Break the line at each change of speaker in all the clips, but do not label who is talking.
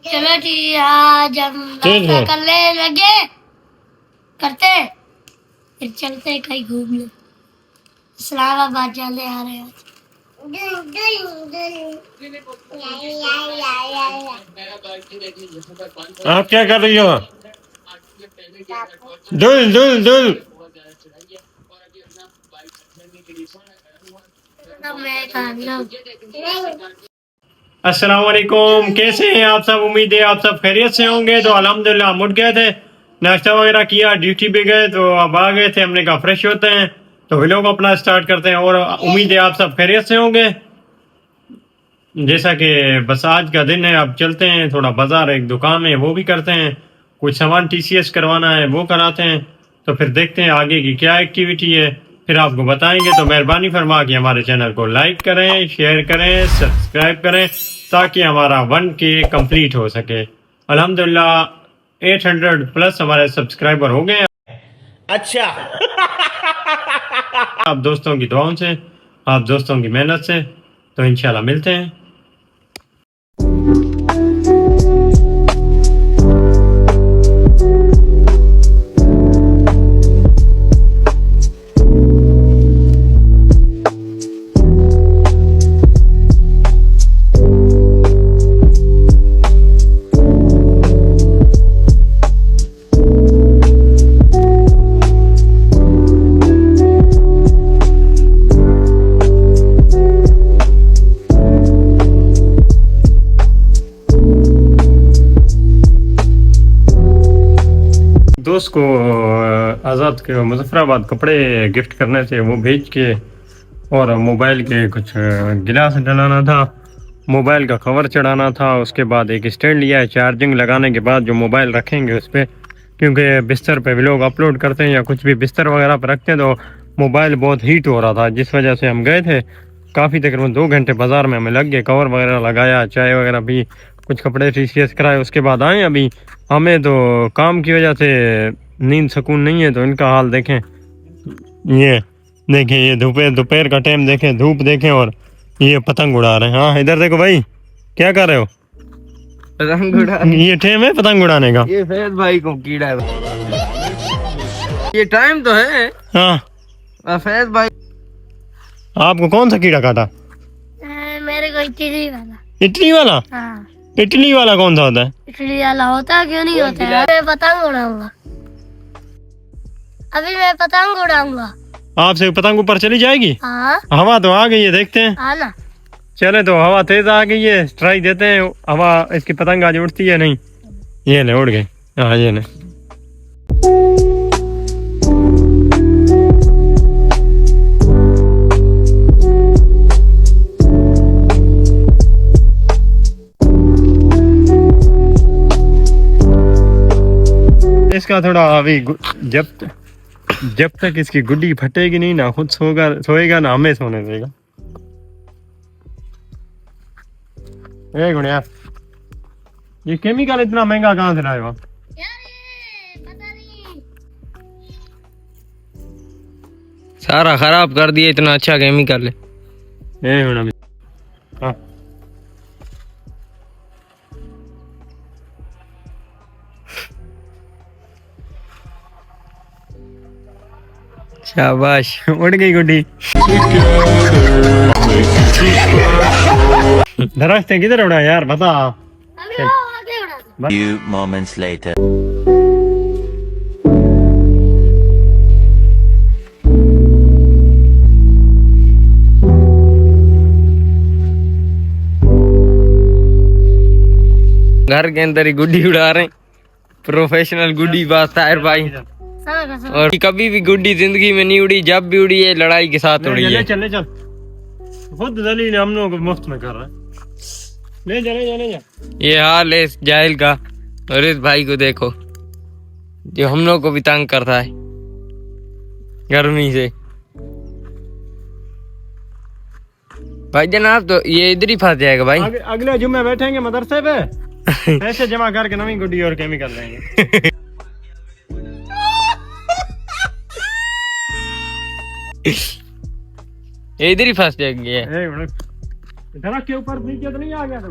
चलो ठीक आज हम नाश्ता करने लगे करते फिर चलते कहीं घूमने इस्लामाबाद जाने आ रहे हैं
आप क्या कर रही हो? दुल दुल दुल अस्सलाम वालेकुम, कैसे हैं आप सब? उम्मीद है आप सब खैरियत से होंगे। तो अल्हम्दुलिल्लाह हम उठ गए थे, नाश्ता वगैरह किया, ड्यूटी पे गए तो अब आ गए थे। हमने कहा फ्रेश होते हैं तो व्लॉग अपना स्टार्ट करते हैं और उम्मीद है आप सब खैरियत से होंगे। जैसा कि बस आज का दिन है, अब चलते हैं थोड़ा बाजार, एक दुकान है वो भी करते हैं, कुछ सामान TCS करवाना है वो कराते हैं। तो फिर देखते हैं आगे की क्या एक्टिविटी है, फिर आपको बताएंगे। तो मेहरबानी फरमा के हमारे चैनल को लाइक करें, शेयर करें, सब्सक्राइब करें ताकि हमारा 1K कंप्लीट हो सके। अल्हम्दुलिल्लाह 800 प्लस हमारे सब्सक्राइबर हो गए। अच्छा आप दोस्तों की दुआओं से, आप दोस्तों की मेहनत से, तो इंशाल्लाह मिलते हैं। दोस्त को आज़ाद के मुजफ्फराबाद कपड़े गिफ्ट करने थे, वो भेज के, और मोबाइल के कुछ गिलास डलाना था, मोबाइल का कवर चढ़ाना था, उसके बाद एक स्टैंड लिया है चार्जिंग लगाने के बाद जो मोबाइल रखेंगे उस पर, क्योंकि बिस्तर पे भी लोग अपलोड करते हैं या कुछ भी बिस्तर वगैरह पर रखते हैं तो मोबाइल बहुत हीट हो रहा था, जिस वजह से हम गए थे काफ़ी, तकरीबन 2 घंटे बाज़ार में हमें लग गए। कवर वगैरह लगाया, चाय वगैरह पी, कुछ कपड़े TCS कराए, उसके बाद आए। अभी हमें तो काम की वजह से नींद सुकून नहीं है, तो इनका हाल देखें, ये देखें, ये दोपहर का टाइम देखें, धूप देखें, और ये पतंग उड़ा रहे हैं। हाँ इधर देखो भाई, क्या कर रहे हो?
पतंग उड़ा,
ये टाइम है पतंग उड़ाने का?
ये फैज भाई को कीड़ा है, ये टाइम तो है।
हाँ
फैज भाई,
आपको कौन सा कीड़ा काटा?
मेरे को इटली वाला।
इटली वाला?
हाँ
इटली वाला कौन सा होता है?
इटली वाला होता है, क्यों नहीं होता है? मैं पतंग उड़ाऊंगा, अभी मैं पतंग उड़ाऊंगा।
आपसे पतंग ऊपर चली जाएगी?
हाँ
हवा तो आ गई है, देखते हैं।
हाँ ना,
चले तो हवा तेज आ गई है, ट्राई देते हैं। हवा, इसकी पतंग आज उड़ती है नहीं? ये ले उड़ गई। हाँ ये ले। इसका थोड़ा अभी जब तक इसकी गुड्डी फटेगी नहीं ना, खुद सोएगा ना हमें सोने देगा। यार ये केमिकल इतना महंगा कहाँ से लाए हो?
पता नहीं,
सारा खराब कर दिया, इतना अच्छा केमिकल है।
हाँ
शाबाश,
उड़ गई गुड्डी। दरख्त है किधर उड़ा यार, बता।
अभी वो आगे उड़ा दो।
Few moments later.
घर के अंदर ही गुड्डी उड़ा रहे हैं, प्रोफेशनल गुड्डी बाज ताहिर भाई। और कभी भी गुड्डी जिंदगी में नहीं उड़ी, जब भी उड़ी है लड़ाई के साथ उड़ी है।
चल खुद दलील हम लोग को मुफ्त में कर रहा है। ले जा।
ये हाल है इस जाहिल का, और इस भाई को देखो जो हम लोग को भी तंग करता है गर्मी से। भाई जनाब तो ये इधर ही फंस जाएगा भाई।
अगले जुम्मे बैठेंगे मदरसे पे, पैसे जमा करके नवी गुड्डी और केमिकल लेंगे।
ये इधर ही फंस जाएगी।
दरख्त के ऊपर नीचे तो नहीं आ गया तो?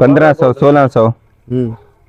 1500 1600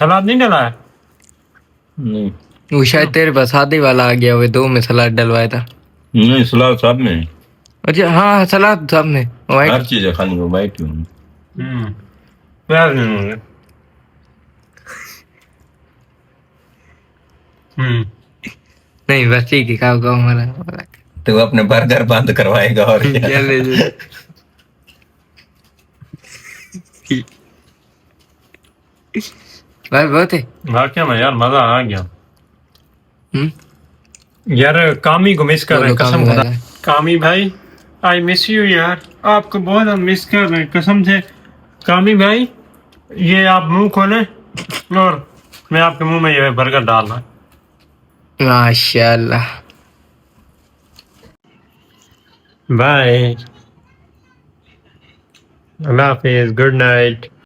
सलाद नहीं डला है?
नहीं
वो शायद तेरे पास आधे वाला आ गया, वो 2 में सलाद डलवाया था।
नहीं, सलाद सब में है।
अच्छा हाँ सलाद सब में
हर
वाइट।
चीज है, खाली वो वाइट ही
प्याज नहीं होंगे।
नहीं बस ठीक है, खाओ खाओ हमारा।
तो अपने बर्गर बंद करवाएगा और क्या?
क्या ले ले। भाई बहुत है।
वाकई में यार मजा आ गया
हम्म?
यार। कामी को मिस कर रहे हैं,
बोलो,
कसम
कामी
खुदा।
वाला।
कामी भाई आई मिस यू यार, आपको बहुत मिस कर रहे हैं कसम से। कामी भाई ये आप मुंह खोलें और मैं आपके मुंह में ये बर्गर डाल रहा।
माशाल्लाह।
बाय, अल्लाह हाफिज, गुड नाइट।